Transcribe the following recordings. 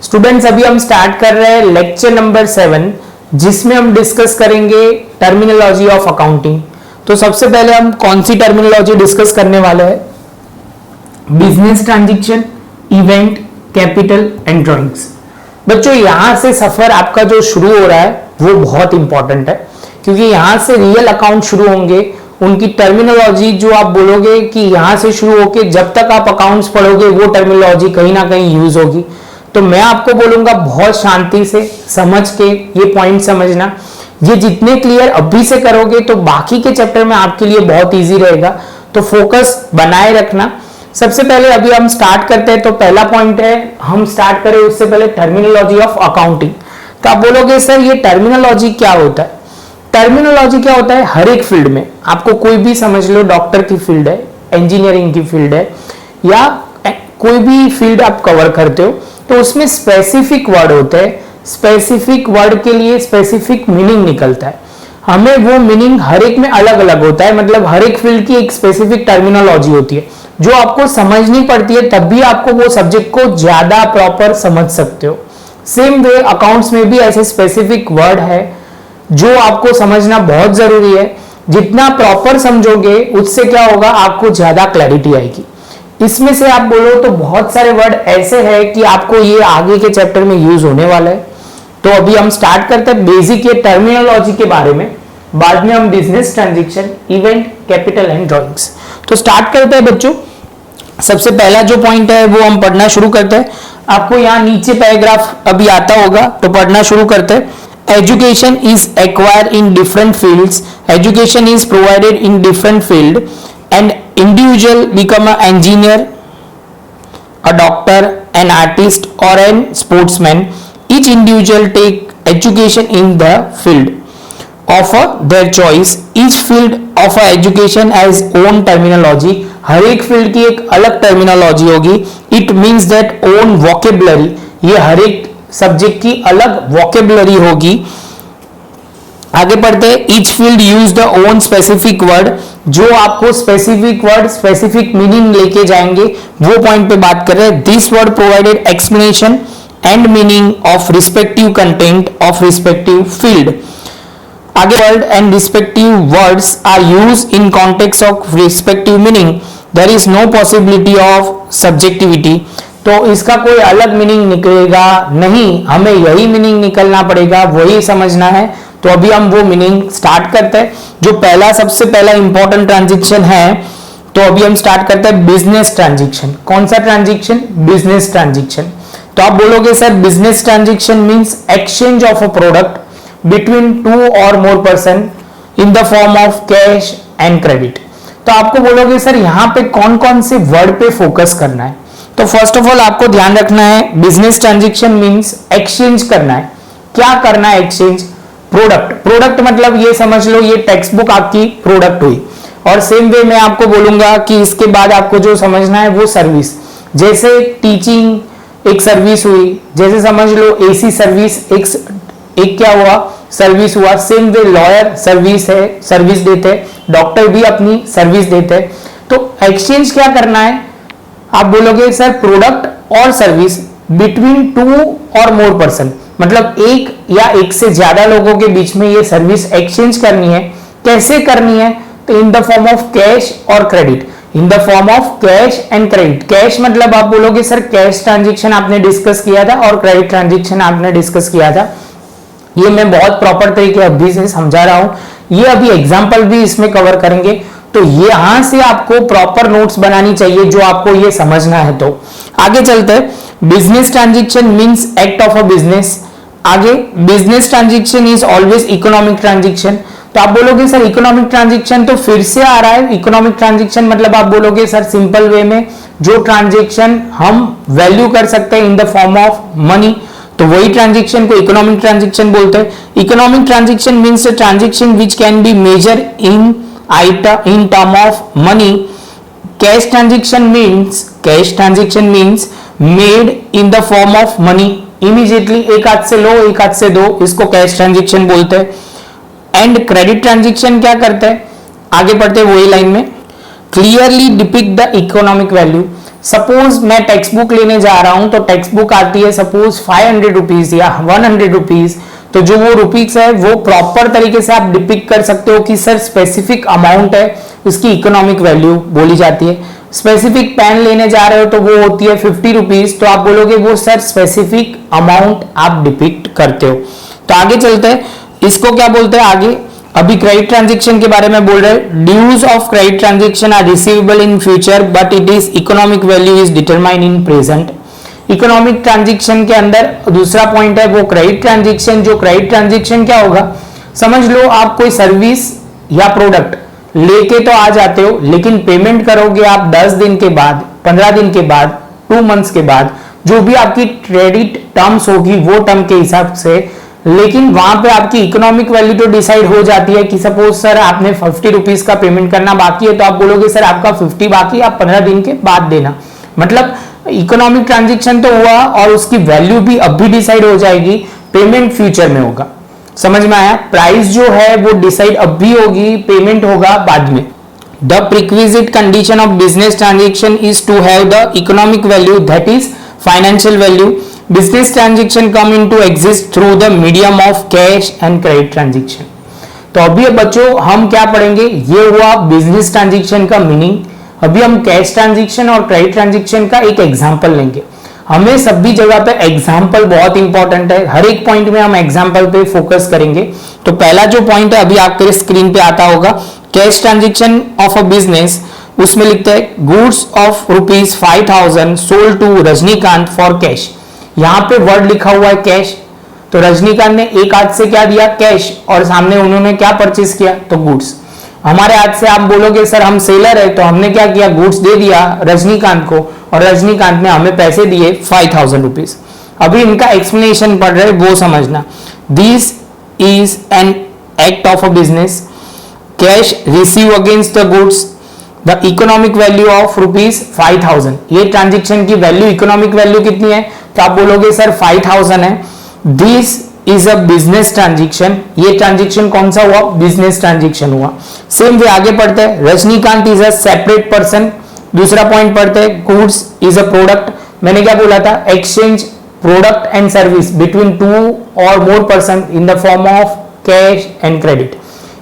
Students अभी हम start कर रहे हैं लेक्चर नंबर 7 जिसमें हम डिस्कस करेंगे टर्मिनोलॉजी ऑफ अकाउंटिंग। तो सबसे पहले हम कौन सी टर्मिनोलॉजी डिस्कस करने वाले हैं? Business transaction, event, capital and drawings. बच्चों यहां से सफर आपका जो शुरू हो रहा है वो बहुत इंपॉर्टेंट है, क्योंकि यहां से रियल अकाउंट शुरू होंगे। उनकी टर्मिनोलॉजी जो आप बोलोगे कि यहां से शुरू होके जब तक आप अकाउंट्स पढ़ोगे वो टर्मिनोलॉजी कहीं ना कहीं यूज होगी। तो मैं आपको बोलूंगा बहुत शांति से समझ के ये पॉइंट समझना। ये जितने क्लियर अभी से करोगे तो बाकी के चैप्टर में आपके लिए बहुत इजी रहेगा। तो फोकस बनाए रखना। सबसे पहले अभी हम स्टार्ट करते हैं। तो पहला पॉइंट है, हम स्टार्ट करें उससे पहले टर्मिनोलॉजी ऑफ अकाउंटिंग। तो आप बोलोगे सर ये टर्मिनोलॉजी क्या होता है? टर्मिनोलॉजी क्या होता है? हर एक फील्ड में आपको कोई भी समझ लो, डॉक्टर की फील्ड है, इंजीनियरिंग की फील्ड है या कोई भी फील्ड आप कवर करते हो तो उसमें स्पेसिफिक वर्ड होते हैं। स्पेसिफिक वर्ड के लिए स्पेसिफिक मीनिंग निकलता है। हमें वो मीनिंग हर एक में अलग अलग होता है, मतलब हर एक फील्ड की एक स्पेसिफिक टर्मिनोलॉजी होती है जो आपको समझनी पड़ती है, तब भी आपको वो सब्जेक्ट को ज्यादा प्रॉपर समझ सकते हो। सेम वे अकाउंट्स में भी ऐसे स्पेसिफिक वर्ड है जो आपको समझना बहुत जरूरी है। जितना प्रॉपर समझोगे उससे क्या होगा, आपको ज्यादा क्लैरिटी आएगी। इसमें से आप बोलो तो बहुत सारे वर्ड ऐसे हैं कि आपको ये आगे के चैप्टर में यूज होने वाला है। तो अभी हम स्टार्ट करते हैं बेसिक ये टर्मिनोलॉजी के बारे में, बाद में हम business transaction, event, capital and drawings. तो स्टार्ट करते हैं बच्चों। सबसे पहला जो पॉइंट है वो हम पढ़ना शुरू करते हैं। आपको यहाँ नीचे पैराग्राफ अभी आता होगा तो पढ़ना शुरू करते हैं। Education is acquired in different fields. Education is provided in different field, and individual become an engineer, a doctor, an artist, or an sportsman. Each individual take education in the field of their choice. Each field of education has own terminology. हर एक field की एक अलग terminology होगी। It means that own vocabulary. ये हर एक subject की अलग vocabulary होगी। आगे पढ़ते हैं। Each field use the own specific word, जो आपको स्पेसिफिक वर्ड स्पेसिफिक मीनिंग लेके जाएंगे वो पॉइंट पे बात कर रहे हैं। This word provided explanation and meaning of respective content of respective field. आगे word and respective words are use in context of respective meaning. There is no possibility of subjectivity. तो इसका कोई अलग मीनिंग निकलेगा नहीं, हमें यही मीनिंग निकलना पड़ेगा, वही समझना है। तो अभी हम वो मीनिंग स्टार्ट करते हैं। जो पहला सबसे पहला इंपॉर्टेंट ट्रांजैक्शन है, तो अभी हम स्टार्ट करते हैं बिजनेस ट्रांजैक्शन। कौन सा ट्रांजैक्शन? Business transaction. तो आप बोलोगे sir business transaction means exchange of a product between two और more person in the form of cash and credit. तो आपको बोलोगे सर यहाँ पे कौन कौन से वर्ड पे फोकस करना है? तो फर्स्ट ऑफ ऑल आपको ध्यान रखना है बिजनेस ट्रांजैक्शन मींस एक्सचेंज करना है। क्या करना है? Exchange product. प्रोडक्ट मतलब ये समझ लो ये टेक्स्ट बुक आपकी प्रोडक्ट हुई। और सेम वे मैं आपको बोलूंगा कि इसके बाद आपको जो समझना है वो सर्विस। जैसे टीचिंग एक सर्विस हुई, जैसे समझ लो एसी सर्विस एक क्या हुआ, सर्विस हुआ। सेम वे लॉयर सर्विस है, सर्विस देते हैं, डॉक्टर भी अपनी सर्विस देते हैं। तो एक्सचेंज क्या करना है? आप बोलोगे सर प्रोडक्ट और सर्विस बिटवीन टू और मोर पर्सन, मतलब एक या एक से ज्यादा लोगों के बीच में ये सर्विस एक्सचेंज करनी है। कैसे करनी है? तो in the form of cash और credit. In the form of cash and credit. Cash मतलब आप बोलोगे सर कैश ट्रांजैक्शन आपने डिस्कस किया था और क्रेडिट ट्रांजैक्शन आपने डिस्कस किया था। ये मैं बहुत प्रॉपर तरीके अभी से समझा रहा हूं। ये अभी एग्जाम्पल भी इसमें कवर करेंगे। तो यहां से आपको प्रॉपर नोट्स बनानी चाहिए जो आपको ये समझना है। तो आगे चलते हैं। Business transaction means act of a business. आगे business transaction is always economic transaction. तो आप बोलोगे सर इकोनॉमिक ट्रांजैक्शन तो फिर से आ रहा है। इकोनॉमिक ट्रांजैक्शन मतलब आप बोलोगे सर सिंपल वे में जो ट्रांजैक्शन हम वैल्यू कर सकते हैं in the form of money, तो वही ट्रांजैक्शन को इकोनॉमिक ट्रांजैक्शन बोलते हैं। Economic transaction means a transaction which can be measure in term of money. Cash transaction means made in the form of money immediately, एक हाथ से लो एक हाथ से दो, इसको कैश ट्रांजैक्शन बोलते हैं। एंड क्रेडिट ट्रांजैक्शन क्या करते हैं? आगे पढ़ते हैं वही लाइन में। Clearly depict the economic value. Suppose मैं टेक्स्ट बुक लेने जा रहा हूं तो टेक्स्ट बुक आती है सपोज 500 रुपीज या 100 रुपीज, तो जो वो रुपीज है वो प्रॉपर तरीके से आप डिपिक्ट कर सकते हो कि सर स्पेसिफिक अमाउंट है, उसकी इकोनॉमिक वैल्यू बोली जाती है। स्पेसिफिक पेन लेने जा रहे हो तो वो होती है 50 रुपीज, तो आप बोलोगे वो सर स्पेसिफिक अमाउंट आप डिपिक्ट करते हो। तो आगे चलते हैं, इसको क्या बोलते हैं आगे, अभी क्रेडिट ट्रांजेक्शन के बारे में बोल रहे हैं। Dues of credit transaction are receivable in future but it is economic value is determined in present. Economic transaction के अंदर दूसरा पॉइंट है वो क्रेडिट ट्रांजेक्शन। जो क्रेडिट ट्रांजेक्शन क्या होगा, समझ लो आप कोई सर्विस या प्रोडक्ट लेके तो आ जाते हो, लेकिन पेमेंट करोगे आप 10 दिन के बाद, 15 दिन के बाद, 2 मंथ्स के बाद, जो भी आपकी क्रेडिट टर्म्स होगी वो टर्म के हिसाब से। लेकिन वहां पे आपकी इकोनॉमिक वैल्यू तो डिसाइड हो जाती है कि सपोज सर आपने 50 रुपीज का पेमेंट करना बाकी है, तो आप बोलोगे सर आपका 50 बाकी, आप 15 दिन के बाद देना। मतलब इकोनॉमिक ट्रांजेक्शन तो हुआ और उसकी वैल्यू भी अब भी डिसाइड हो जाएगी, पेमेंट फ्यूचर में होगा। समझ में आया? प्राइस जो है वो डिसाइड अब भी होगी, पेमेंट होगा बाद में। The prerequisite condition of business transaction is to have the economic value, that is financial value. Business transaction come into exist through the medium of cash and credit transaction। तो अभी बच्चों हम क्या पढ़ेंगे, ये हुआ बिजनेस ट्रांजेक्शन का meaning. अभी हम कैश ट्रांजेक्शन और क्रेडिट ट्रांजेक्शन का एक एग्जांपल लेंगे। हमें सभी जगह पे एग्जांपल बहुत इंपॉर्टेंट है, हर एक पॉइंट में हम एग्जांपल पे फोकस करेंगे। तो पहला जो पॉइंट है अभी आपके स्क्रीन पे आता होगा, cash transaction of a business, उसमें लिखते हैं goods of ₹5000 sold to Rajinikanth for cash. यहां पे वर्ड लिखा हुआ है कैश, तो रजनीकांत ने एक हाथ से क्या दिया, कैश, और सामने उन्होंने क्या परचेस किया, तो गुड्स। हमारे हाथ से आप बोलोगे सर हम सेलर है, तो हमने क्या किया, गुड्स दे दिया रजनीकांत को और रजनीकांत ने हमें पैसे दिए 5000 रुपीज। अभी इनका एक्सप्लेनेशन पढ़ रहे वो समझना। This is an act of a business, cash receive against the goods, the economic value of ₹5000। ये ट्रांजेक्शन की वैल्यू, इकोनॉमिक वैल्यू कितनी है, तो आप बोलोगे सर 5000 है। This is a business transaction, ये ट्रांजेक्शन कौन सा हुआ, बिजनेस ट्रांजेक्शन हुआ। सेम वे आगे पढ़ते हैं, Rajinikanth is a separate person. दूसरा पॉइंट पढ़ते हैं, गुड्स इज अ प्रोडक्ट। मैंने क्या बोला था, exchange product and service between 2 और more person in the form of cash and credit.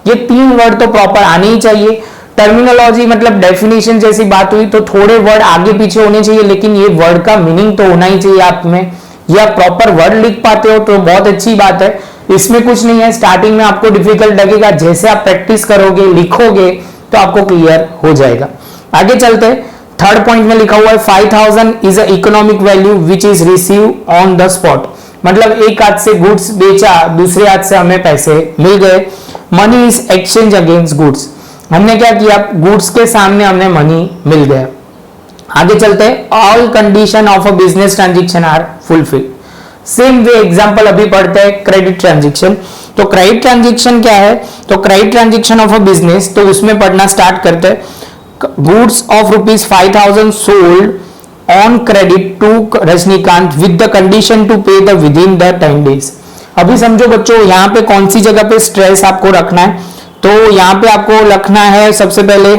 ये 3 वर्ड तो प्रॉपर आने ही चाहिए। टर्मिनोलॉजी मतलब डेफिनेशन जैसी बात हुई तो थोड़े वर्ड आगे पीछे होने चाहिए, लेकिन ये वर्ड का मीनिंग तो होना ही चाहिए आप में। या प्रॉपर वर्ड लिख पाते हो तो बहुत अच्छी बात है, इसमें कुछ नहीं है। स्टार्टिंग में आपको डिफिकल्ट लगेगा, जैसे आप प्रैक्टिस करोगे, लिखोगे तो आपको क्लियर हो जाएगा। आगे चलते हैं, थर्ड पॉइंट में लिखा हुआ है 5000 is a economic value which is receive on the spot. मतलब एक हाथ से गुड्स बेचा, दूसरे हाथ से हमें पैसे मिल गए। Money is exchange against goods, हमने क्या किया, गुड्स के सामने हमें मनी मिल गया। आगे चलते हैं, all condition of a business transaction are fulfil. Same way example अभी पढ़ते हैं क्रेडिट ट्रांजेक्शन। तो क्रेडिट ट्रांजेक्शन क्या है, तो credit transaction of a business, तो उसमें पढ़ना स्टार्ट करते हैं। Goods of ₹5000 sold on credit to Rajinikanth with the condition to pay the within the 10 days. अभी समझो बच्चों, यहाँ पे कौन सी जगह पे स्ट्रेस आपको रखना है, तो यहां पे आपको लिखना है, सबसे पहले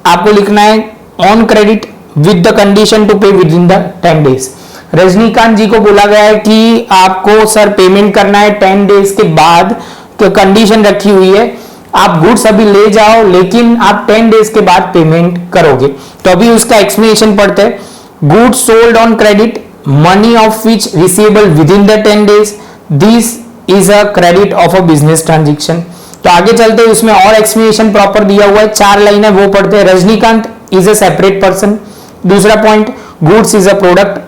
आपको लिखना है on credit with the condition to pay within the 10 days. Rajinikanth ji को बोला गया है कि आपको सर पेमेंट करना है 10 डेज के बाद, तो कंडीशन रखी हुई है आप गुड्स अभी ले जाओ लेकिन आप 10 डेज के बाद पेमेंट करोगे। तो अभी उसका एक्सप्लेनेशन पढ़ते हैं। Goods sold on credit, money of which receivable with in the 10 days, this is a credit of a business transaction. तो आगे चलते हैं, उसमें और एक्सप्लेनेशन प्रॉपर दिया हुआ है, 4 लाइन है वो पढ़ते हैं। Rajinikanth is a separate person. दूसरा point, goods is a product.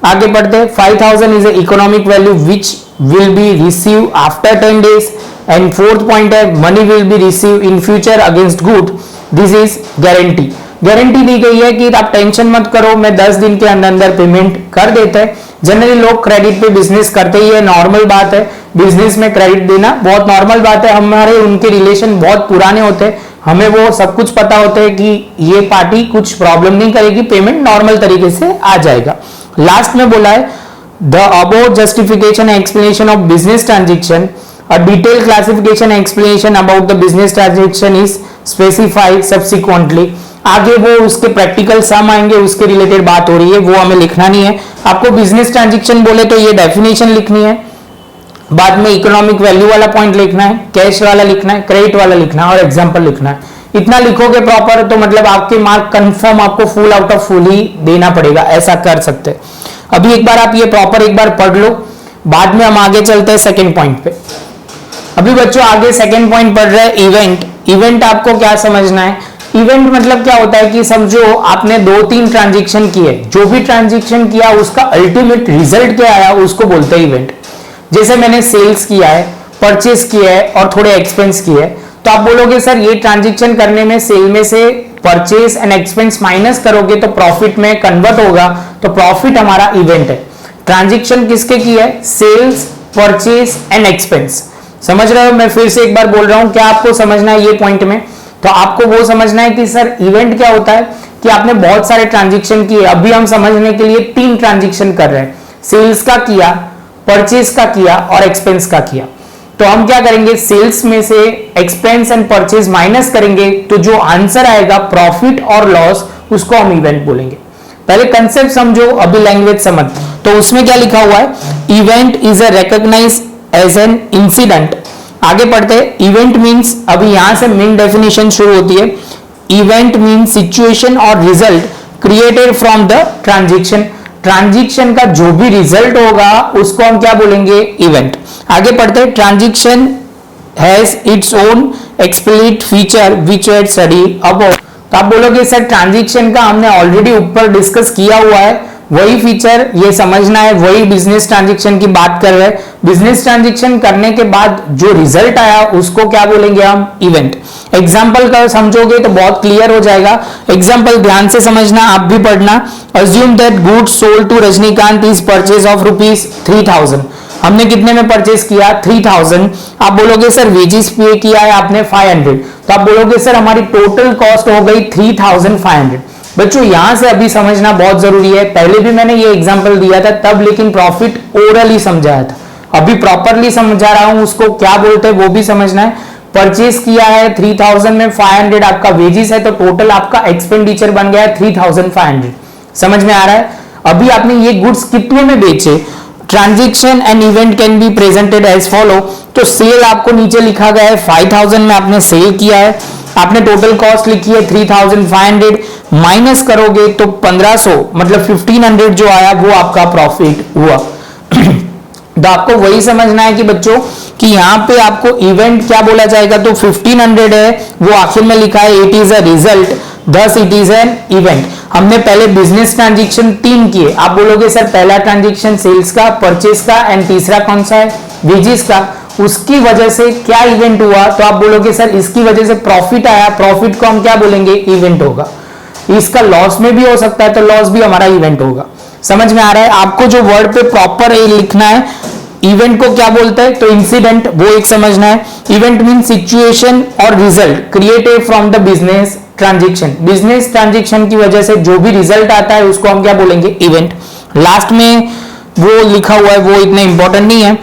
आगे पढ़ते हैं, 5000 is a economic value which will be receive after 10 days. And fourth point है, money will be receive in future against good, this is guarantee. Guarantee दी गई है कि आप टेंशन मत करो, मैं 10 दिन के अंदर अंदर पेमेंट कर देते हैं। जनरली लोग क्रेडिट पे बिजनेस करते ही है, नॉर्मल बात है, बिजनेस में क्रेडिट देना बहुत नॉर्मल बात है। हमारे उनके रिलेशन बहुत पुराने होते हैं, हमें वो सब कुछ पता होता है कि ये पार्टी कुछ प्रॉब्लम नहीं करेगी, पेमेंट नॉर्मल तरीके से आ जाएगा। लास्ट में बोला है the above justification and explanation of business transaction, a detailed classification and explanation about the business transaction is specified subsequently। आगे वो उसके प्रैक्टिकल सम आएंगे, उसके रिलेटेड बात हो रही है, वो हमें लिखना नहीं है। आपको बिजनेस ट्रांजेक्शन बोले तो ये डेफिनेशन लिखनी है, बाद में इकोनॉमिक वैल्यू वाला पॉइंट लिखना है, कैश वाला लिखना है, क्रेडिट वाला लिखना है और एग्जांपल लिखना है। इतना लिखोगे प्रॉपर तो मतलब आपके मार्क कंफर्म आपको फुल आउट ऑफ फुल ही देना पड़ेगा, ऐसा कर सकते हैं। अभी एक बार आप ये प्रॉपर एक बार पढ़ लो, बाद में हम आगे चलते हैं सेकेंड पॉइंट पे। अभी बच्चों आगे सेकेंड पॉइंट पढ़ रहे हैं इवेंट। इवेंट आपको क्या समझना है? इवेंट मतलब क्या होता है कि समझो आपने 2-3 ट्रांजेक्शन किए, जो भी ट्रांजेक्शन किया उसका अल्टीमेट रिजल्ट क्या आया उसको बोलते हैं इवेंट। जैसे मैंने सेल्स किया है, परचेस किया है और थोड़े एक्सपेंस किए हैं, तो आप बोलोगे सर ये ट्रांजेक्शन करने में सेल में से परचेस एंड एक्सपेंस माइनस करोगे तो प्रॉफिट में कन्वर्ट होगा, तो प्रॉफिट हमारा इवेंट है। ट्रांजेक्शन किसके की है? Sales, purchase and expense. समझ रहे हो? मैं फिर से एक बार बोल रहा हूं, क्या आपको समझना है ये पॉइंट में? तो आपको वो समझना है कि सर इवेंट क्या होता है कि आपने बहुत सारे ट्रांजेक्शन किए। अभी हम समझने के लिए 3 ट्रांजेक्शन कर रहे हैं, सेल्स का किया, परचेस का किया और एक्सपेंस का किया। तो हम क्या करेंगे? सेल्स में से एक्सपेंस एंड परचेस माइनस करेंगे, तो जो आंसर आएगा प्रॉफिट और लॉस, उसको हम इवेंट बोलेंगे। पहले कंसेप्ट समझो, अभी लैंग्वेज समझ। तो उसमें क्या लिखा हुआ है? Event is a recognise as an incident. आगे पढ़ते हैं। इवेंट मींस, अभी यहां से मेन डेफिनेशन शुरू होती है। इवेंट मींस सिचुएशन और result created from the transaction. Transaction का जो भी रिजल्ट होगा उसको हम क्या बोलेंगे? इवेंट। आगे पढ़ते हैं। Transaction has its own explicit feature which we had studied above. तो आप बोलोगे सर ट्रांजेक्शन का हमने ऑलरेडी ऊपर डिस्कस किया हुआ है, वही फीचर ये समझना है, वही बिजनेस ट्रांजेक्शन की बात कर रहे हैं। बिजनेस ट्रांजेक्शन करने के बाद जो रिजल्ट आया उसको क्या बोलेंगे हम? इवेंट। एग्जाम्पल का समझोगे तो बहुत क्लियर हो जाएगा। एग्जाम्पल ध्यान से समझना, आप भी पढ़ना। Assume that goods sold to Rajinikanth is purchase of ₹3000। हमने कितने में परचेज किया? 3000। आप बोलोगे सर वेजेस पे किया है आपने 500, तो आप बोलोगे सर हमारी टोटल कॉस्ट हो गई 3500। बच्चों यहां से अभी समझना बहुत जरूरी है, पहले भी मैंने ये एग्जांपल दिया था तब, लेकिन प्रॉफिट ओरली समझाया था। अभी प्रॉपरली समझा रहा हूं, उसको क्या बोलते हैं वो भी समझना है। परचेज किया है 3000 में, 500 आपका वेजेस है, तो टोटल आपका एक्सपेंडिचर बन गया है 3500। समझ में आ रहा है? अभी आपने ये गुड्स कितने में बेचे? Transaction and event can be presented as follow. तो सेल आपको नीचे लिखा गया है 5000 में आपने सेल किया है, आपने टोटल कॉस्ट लिखी है 3500, माइनस करोगे तो 1500 मतलब 1500 जो आया वो आपका प्रॉफिट हुआ। तो आपको वही समझना है कि बच्चों कि यहाँ पे आपको इवेंट क्या बोला जाएगा, तो 1500 है वो आखिर में लिखा है, it is a result, thus it is an event. हमने पहले बिजनेस ट्रांजेक्शन 3 किए। आप बोलोगे सर पहला ट्रांजेक्शन सेल्स का, परचेस का एंड तीसरा कौन सा है? वेजेस का। उसकी वजह से क्या इवेंट हुआ? तो आप बोलोगे सर इसकी वजह से प्रॉफिट आया, प्रॉफिट को हम क्या बोलेंगे? इवेंट होगा। इसका लॉस में भी हो सकता है, तो लॉस भी हमारा इवेंट होगा। समझ में आ रहा है? आपको जो वर्ड पे प्रॉपर लिखना है, इवेंट को क्या बोलते हैं? तो इंसिडेंट, वो एक समझना है। इवेंट मीन सिचुएशन और result created from the business transaction. Business transaction की वजह से जो भी रिजल्ट आता है उसको हम क्या बोलेंगे? इवेंट। लास्ट में वो लिखा हुआ है, वो इतना इंपॉर्टेंट नहीं है।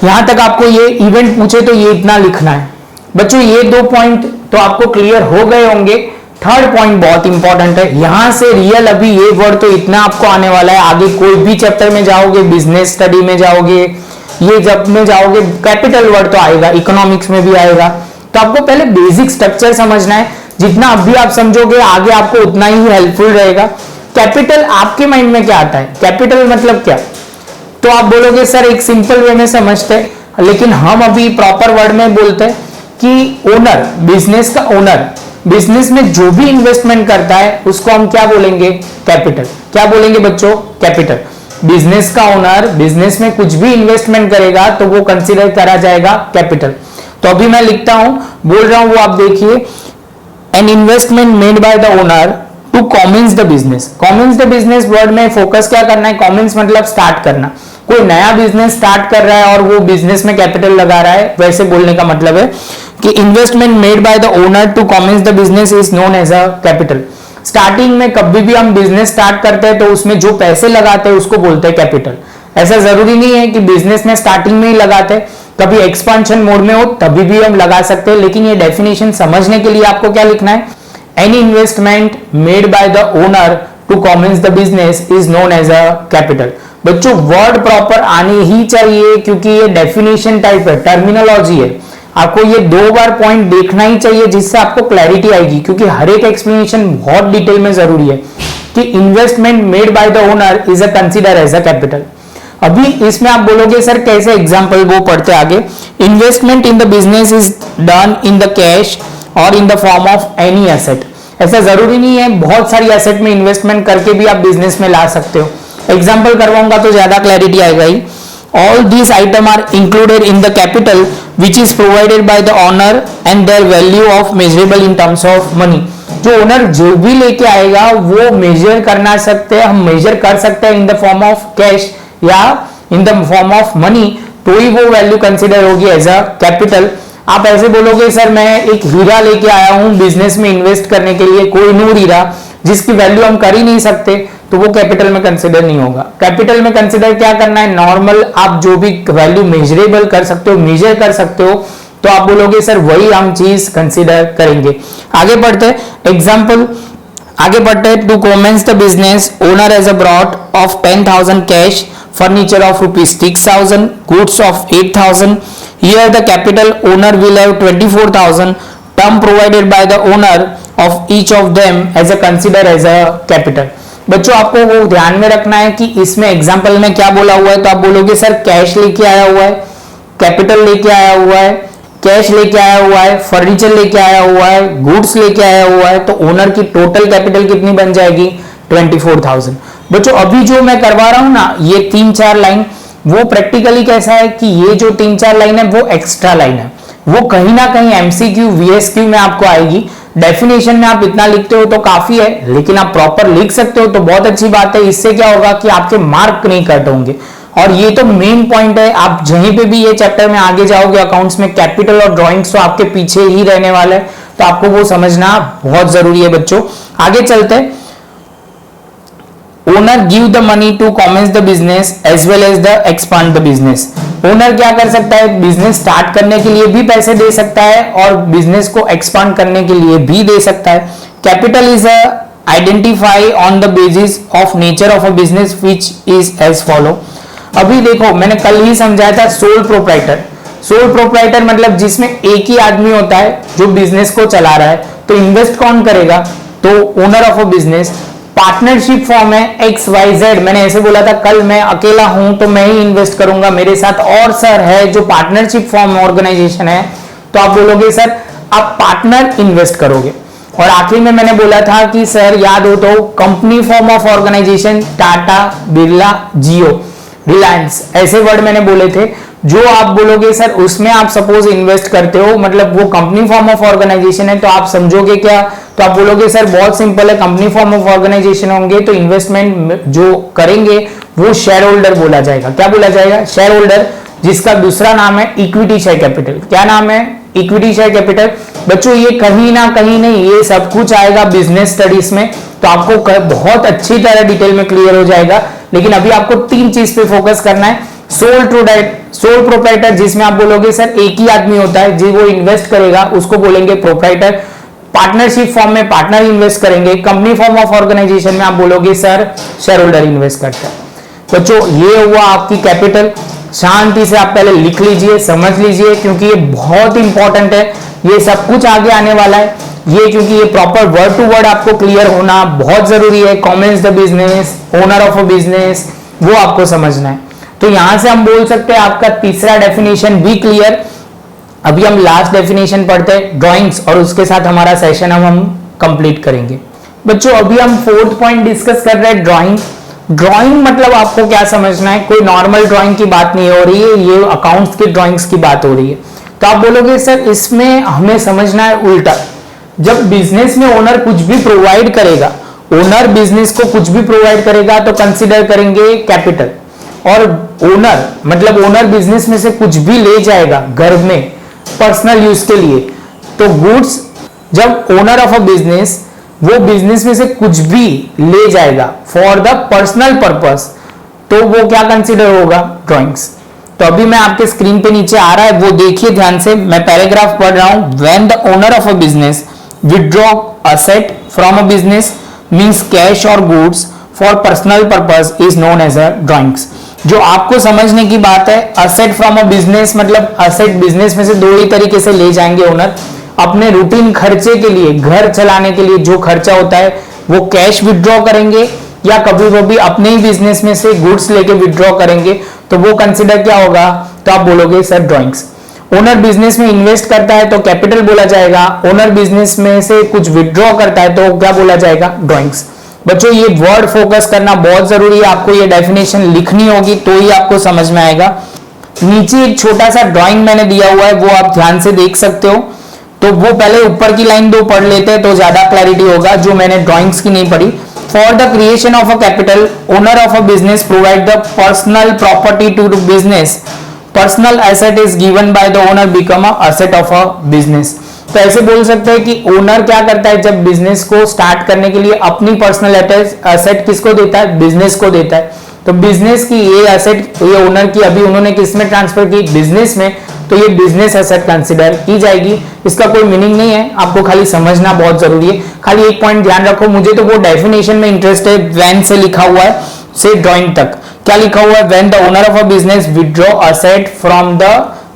यहां तक आपको ये इवेंट पूछे तो ये इतना लिखना है। बच्चों ये 2 पॉइंट तो आपको क्लियर हो गए होंगे। थर्ड पॉइंट बहुत इंपॉर्टेंट है, यहां से रियल, अभी ये वर्ड तो इतना आपको आने वाला है, आगे कोई भी चैप्टर में जाओगे, बिजनेस स्टडी में जाओगे, ये जब में जाओगे कैपिटल वर्ड तो आएगा, इकोनॉमिक्स में भी आएगा। तो आपको पहले बेसिक स्ट्रक्चर समझना है, जितना अभी आप समझोगे आगे आपको उतना ही हेल्पफुल रहेगा। कैपिटल आपके माइंड में क्या आता है? कैपिटल मतलब क्या? तो आप बोलोगे सर एक सिंपल वे में समझते हैं, लेकिन हम अभी प्रॉपर वर्ड में बोलते हैं कि ओनर, बिजनेस का ओनर, बिजनेस में जो भी इन्वेस्टमेंट करता है उसको हम क्या बोलेंगे? कैपिटल। क्या बोलेंगे बच्चों? कैपिटल। बिजनेस का ओनर बिजनेस में कुछ भी इन्वेस्टमेंट करेगा तो वो कंसीडर करा जाएगा कैपिटल। तो अभी मैं लिखता हूं, बोल रहा हूं, वो आप देखिए, an investment made by the owner to commence the business. Commence the business word में फोकस क्या करना है? कॉमेंस मतलब स्टार्ट करना। कोई नया बिजनेस स्टार्ट कर रहा है और वो बिजनेस में कैपिटल लगा रहा है, वैसे बोलने का मतलब है कि investment made by the owner to commence the business is known as a capital. Starting में कभी भी हम बिजनेस स्टार्ट करते हैं तो उसमें जो पैसे लगाते हैं उसको बोलते हैं कैपिटल। ऐसा जरूरी नहीं है कि बिजनेस में स्टार्टिंग में ही लगाते, कभी एक्सपांशन मोड में हो तभी भी हम लगा सकते हैं, लेकिन ये डेफिनेशन समझने के लिए आपको क्या लिखना है? Any investment made by the owner to commence the business is known as a capital. बच्चों वर्ड प्रॉपर आने ही चाहिए क्योंकि ये डेफिनेशन टाइप है, टर्मिनोलॉजी है। आपको ये 2 बार पॉइंट देखना ही चाहिए जिससे आपको क्लैरिटी आएगी, क्योंकि हर एक एक्सप्लेनेशन बहुत डिटेल में जरूरी है कि investment made by the owner is a consider as a capital. अभी इसमें आप बोलोगे सर कैसे, एग्जांपल वो पढ़ते आगे। Investment in the business is done in the cash और in the form of any asset. ऐसा जरूरी नहीं है, बहुत सारी एसेट में इन्वेस्टमेंट करके भी आप बिजनेस में ला सकते हो। एग्जांपल करवाऊंगा तो ज्यादा क्लैरिटी आएगा ही। All these item are included in the capital which is provided by the owner and their value of measurable in terms of money. जो ओनर जो भी लेके आएगा वो मेजर करना सकते हैं, हम मेजर कर सकते हैं in the form of cash या in the form of money, तो ही वो वैल्यू कंसिडर होगी एज अ कैपिटल। आप ऐसे बोलोगे सर मैं एक हीरा लेके आया हूं बिजनेस में इन्वेस्ट करने के लिए, कोई नूर हीरा जिसकी वैल्यू हम कर ही नहीं सकते, तो वो कैपिटल में कंसिडर नहीं होगा। कैपिटल में कंसिडर क्या करना है, नॉर्मल आप जो भी वैल्यू मेजरेबल कर सकते हो, मेजर कर सकते हो, तो आप बोलोगे सर वही हम चीज कंसिडर करेंगे। आगे बढ़ते एग्जाम्पल, आगे बढ़ते to commence the business owner as a brought of 10,000 cash, furniture of rupees 6,000, goods of 8,000. Here the capital owner will have 24,000, term provided by the owner of each of them as a consider as a capital. बच्चों आपको वो ध्यान में रखना है कि इसमें example में क्या बोला हुआ है, तो आप बोलोगे सर कैश लेके आया हुआ है, कैपिटल लेके आया हुआ है, कैश लेके आया हुआ है, फर्नीचर लेके आया हुआ है, गुड्स लेके आया हुआ है, तो ओनर की टोटल कैपिटल कितनी बन जाएगी 24,000। बच्चों अभी जो मैं करवा रहा हूं ना ये 3-4 लाइन, वो प्रैक्टिकली कैसा है कि ये जो 3-4 लाइन है वो एक्स्ट्रा लाइन है, वो कहीं ना कहीं एमसीक्यू वीएसक्यू में आपको आएगी। डेफिनेशन में आप इतना लिखते हो तो काफी है, लेकिन आप प्रॉपर लिख सकते हो तो बहुत अच्छी बात है। इससे क्या होगा कि आपके मार्क नहीं कट होंगे, और ये तो मेन पॉइंट है। आप जहीं पे भी ये चैप्टर में आगे जाओगे अकाउंट्स में, कैपिटल और ड्राइंग्स तो आपके पीछे ही रहने वाला है, तो आपको वो समझना बहुत जरूरी है बच्चों। आगे चलते हैं। Owner give the money to commence the business as well as the expand the business. Owner क्या कर सकता है, बिजनेस स्टार्ट करने के लिए भी पैसे दे सकता है और बिजनेस को एक्सपांड करने के लिए भी दे सकता है। Capital is identify on the basis of nature of a business which is as follow. अभी देखो मैंने कल ही समझाया था सोल प्रोप्राइटर। सोल प्रोप्राइटर मतलब जिसमें एक ही आदमी होता है जो बिजनेस को चला रहा है, तो इन्वेस्ट कौन करेगा, तो owner of a business. Partnership form है XYZ, मैंने ऐसे बोला था कल मैं अकेला हूं तो मैं ही इन्वेस्ट करूंगा, मेरे साथ और सर है जो पार्टनरशिप फॉर्म ऑर्गेनाइजेशन है, तो आप बोलोगे सर आप पार्टनर इन्वेस्ट करोगे। और आखिर में मैंने बोला था कि सर याद हो तो company form of organization, Tata, Birla, Jio, Reliance, ऐसे वर्ड मैंने बोले थे। जो आप बोलोगे सर उसमें आप सपोज इन्वेस्ट करते हो, मतलब वो कंपनी फॉर्म ऑफ ऑर्गेनाइजेशन है, तो आप समझोगे क्या, तो आप बोलोगे सर बहुत सिंपल है, कंपनी फॉर्म ऑफ ऑर्गेनाइजेशन होंगे तो इन्वेस्टमेंट जो करेंगे वो शेयर होल्डर बोला जाएगा। क्या बोला जाएगा, शेयर होल्डर, जिसका दूसरा नाम है इक्विटी शेयर कैपिटल। क्या नाम है, इक्विटी शेयर कैपिटल। बच्चों ये कहीं ना कहीं नहीं, ये सब कुछ आएगा बिजनेस स्टडीज में, तो आपको बहुत अच्छी तरह डिटेल में क्लियर हो जाएगा। लेकिन अभी आपको 3 चीज पे फोकस करना है। सोल प्रोप्राइटर, जिसमें आप बोलोगे सर एक ही आदमी होता है जो वो इन्वेस्ट करेगा, उसको बोलेंगे प्रोप्राइटर। पार्टनरशिप फॉर्म में पार्टनर इन्वेस्ट करेंगे। कंपनी फॉर्म ऑफ ऑर्गेनाइजेशन में आप बोलोगे सर शेयर होल्डर इन्वेस्ट करता है। बच्चों ये हुआ आपकी कैपिटल। शांति से आप पहले लिख लीजिए, समझ लीजिए, क्योंकि ये बहुत इंपॉर्टेंट है। ये सब कुछ आगे आने वाला है, ये क्योंकि ये प्रॉपर वर्ड टू वर्ड आपको क्लियर होना बहुत जरूरी है। Commence the business, owner of a business, वो आपको समझना है। तो यहां से हम बोल सकते हैं आपका तीसरा डेफिनेशन भी क्लियर। अभी हम लास्ट डेफिनेशन पढ़ते हैं ड्राइंग्स, और उसके साथ हमारा सेशन हम कंप्लीट करेंगे। बच्चों अभी हम 4th पॉइंट डिस्कस कर रहे हैं ड्राइंग। ड्राइंग मतलब आपको क्या समझना है, कोई नॉर्मल ड्राइंग की बात नहीं हो रही है, ये अकाउंट्स की ड्राइंग्स की बात हो रही है। तो आप बोलोगे सर इसमें हमें समझना है उल्टा। जब बिजनेस में ओनर कुछ भी प्रोवाइड करेगा, ओनर बिजनेस को कुछ भी प्रोवाइड करेगा तो कंसिडर करेंगे कैपिटल। और ओनर मतलब ओनर बिजनेस में से कुछ भी ले जाएगा घर में पर्सनल यूज के लिए, तो गुड्स। जब ओनर ऑफ अ बिजनेस वो बिजनेस में से कुछ भी ले जाएगा फॉर द पर्सनल पर्पस, तो वो क्या कंसिडर होगा, ड्राइंग्स। तो अभी मैं आपके स्क्रीन पे नीचे आ रहा है वो देखिए ध्यान से, मैं पैराग्राफ पढ़ रहा हूं। When the owner of a business withdraw asset from a business means cash or goods for personal purpose is known as a drawings। जो आपको समझने की बात है, असेट फ्रॉम अ बिजनेस मतलब असेट बिजनेस में से दो ही तरीके से ले जाएंगे ओनर। अपने रूटीन खर्चे के लिए, घर चलाने के लिए जो खर्चा होता है वो कैश विड्रॉ करेंगे, या कभी कभी अपने ही बिजनेस में से गुड्स लेके विड्रॉ करेंगे, तो वो कंसिडर क्या होगा, तो आप बोलोगे सर ड्रॉइंग्स। ओनर बिजनेस में इन्वेस्ट करता है तो कैपिटल बोला जाएगा, ओनर बिजनेस में से कुछ विड्रॉ करता है तो क्या बोला जाएगा, ड्रॉइंग्स। बच्चों ये वर्ड फोकस करना बहुत जरूरी है, आपको ये डेफिनेशन लिखनी होगी तो ही आपको समझ में आएगा। नीचे एक छोटा सा ड्राइंग मैंने दिया हुआ है, वो आप ध्यान से देख सकते हो। तो वो पहले ऊपर की लाइन दो पढ़ लेते हैं तो ज्यादा क्लैरिटी होगा, जो मैंने ड्राइंग्स की नहीं पढ़ी। For the creation of a capital, owner of a business provide the personal property to business, personal asset is given by the owner become a asset of a business. तो ऐसे बोल सकते हैं कि ओनर क्या करता है, जब बिजनेस को स्टार्ट करने के लिए अपनी पर्सनल एसेट किसको देता है, बिजनेस को देता है। तो बिजनेस की ये एसेट ये ओनर की अभी उन्होंने किस में ट्रांसफर की, बिजनेस में, तो ये बिजनेस एसेट कंसिडर की जाएगी। इसका कोई मीनिंग नहीं है, आपको खाली समझना बहुत जरूरी है। खाली एक पॉइंट ध्यान रखो, मुझे तो वो डेफिनेशन में इंटरेस्ट है, व्हेन से लिखा हुआ है से ड्राइंग तक क्या लिखा हुआ है, when the owner of a business withdraw asset from the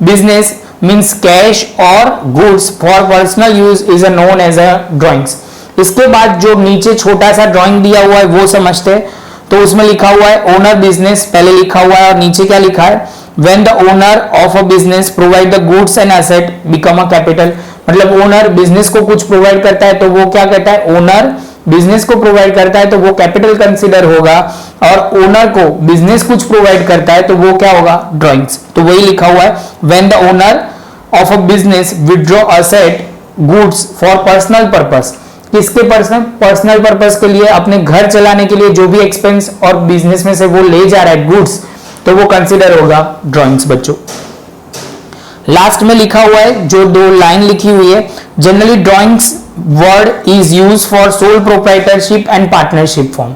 business means cash or goods for personal use is known as a drawings। इसके बाद जो नीचे छोटा सा ड्राइंग दिया हुआ है वो समझते हैं। तो उसमें लिखा हुआ है ओनर बिजनेस पहले लिखा हुआ है, और नीचे क्या लिखा है, when the owner of a business provide the goods and asset become a capital। मतलब ओनर बिजनेस को कुछ प्रोवाइड करता है तो वो क्या कहता है, ओनर बिजनेस को प्रोवाइड करता है तो वो कैपिटल कंसीडर होगा, और ओनर को बिजनेस कुछ प्रोवाइड करता है तो वो क्या होगा, ड्राइंग्स। तो वही लिखा हुआ है when the owner of a business withdraw asset goods for personal purpose. किसके पर्सनल पर्पस के लिए, अपने घर चलाने के लिए जो भी एक्सपेंस और बिजनेस में से वो ले जा रहा है गुड्स, तो वो कंसीडर होगा ड्राइंग्स। बच्चों लास्ट में लिखा हुआ है जो दो लाइन लिखी हुई है, generally drawings word is use for sole proprietorship and partnership form.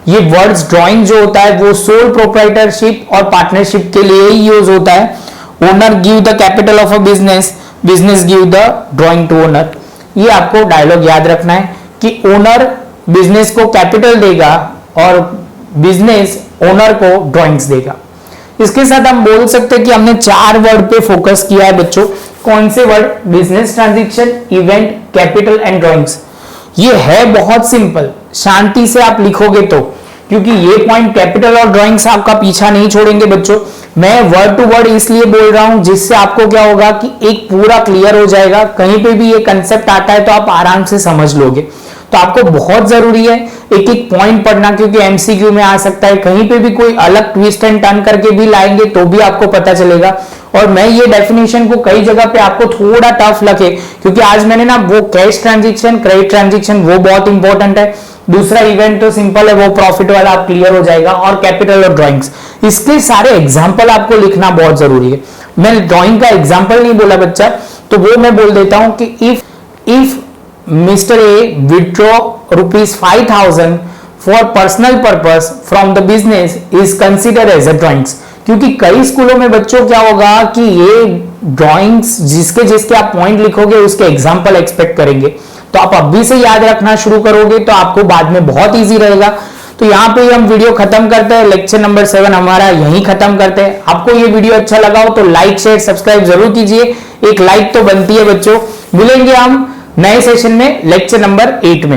ये वर्ड्स ड्राइंग जो होता है वो सोल प्रोप्राइटरशिप और पार्टनरशिप के लिए ही यूज होता है। Owner give the capital of a business, business give the drawing to owner. ये आपको डायलॉग याद रखना है कि ओनर बिजनेस को कैपिटल देगा और बिजनेस ओनर को ड्राइंग्स देगा। इसके साथ हम बोल सकते हैं कि हमने 4 वर्ड पे फोकस किया है बच्चों। कौन से word, business transaction, event, capital and drawings. ये है बहुत सिंपल, शांति से आप लिखोगे तो, क्योंकि ये पॉइंट कैपिटल और ड्राइंग्स आपका पीछा नहीं छोड़ेंगे बच्चों। मैं वर्ड टू वर्ड इसलिए बोल रहा हूं जिससे आपको क्या होगा कि एक पूरा क्लियर हो जाएगा, कहीं पे भी ये कंसेप्ट आता है तो आप आराम से समझ लोगे। तो आपको बहुत जरूरी है एक एक पॉइंट पढ़ना, क्योंकि एमसीक्यू में आ सकता है, कहीं पे भी कोई अलग ट्विस्ट एंड टर्न करके भी लाएंगे तो भी आपको पता चलेगा। और मैं ये डेफिनेशन को कई जगह पे आपको थोड़ा टफ लगे, क्योंकि आज मैंने ना वो कैश ट्रांजैक्शन, क्रेडिट ट्रांजैक्शन वो बहुत इंपॉर्टेंट है, दूसरा इवेंट तो सिंपल है, वो प्रॉफिट वाला आप क्लियर हो जाएगा, और कैपिटल और ड्राइंग्स इसके सारे एग्जाम्पल आपको लिखना बहुत जरूरी है। मैं ड्राइंग का एग्जाम्पल नहीं बोला बच्चा, तो वो मैं बोल देता हूं कि if mister A withdraw ₹5,000 for personal purpose from the business is consider as a drawings. क्योंकि कई स्कूलों में बच्चों क्या होगा कि ये ड्राइंग्स जिसके जिसके आप पॉइंट लिखोगे उसके एग्जाम्पल एक्सपेक्ट करेंगे, तो आप अभी से याद रखना शुरू करोगे तो आपको बाद में बहुत इजी रहेगा। तो यहाँ पे हम वीडियो खत्म करते हैं, लेक्चर नंबर 7 हमारा यहीं खत्म करते हैं। आपको ये वीडियो अच्छा लगा हो तो लाइक शेयर सब्सक्राइब जरूर कीजिए, एक लाइक तो बनती है बच्चों। मिलेंगे हम नए सेशन में लेक्चर नंबर 8 में।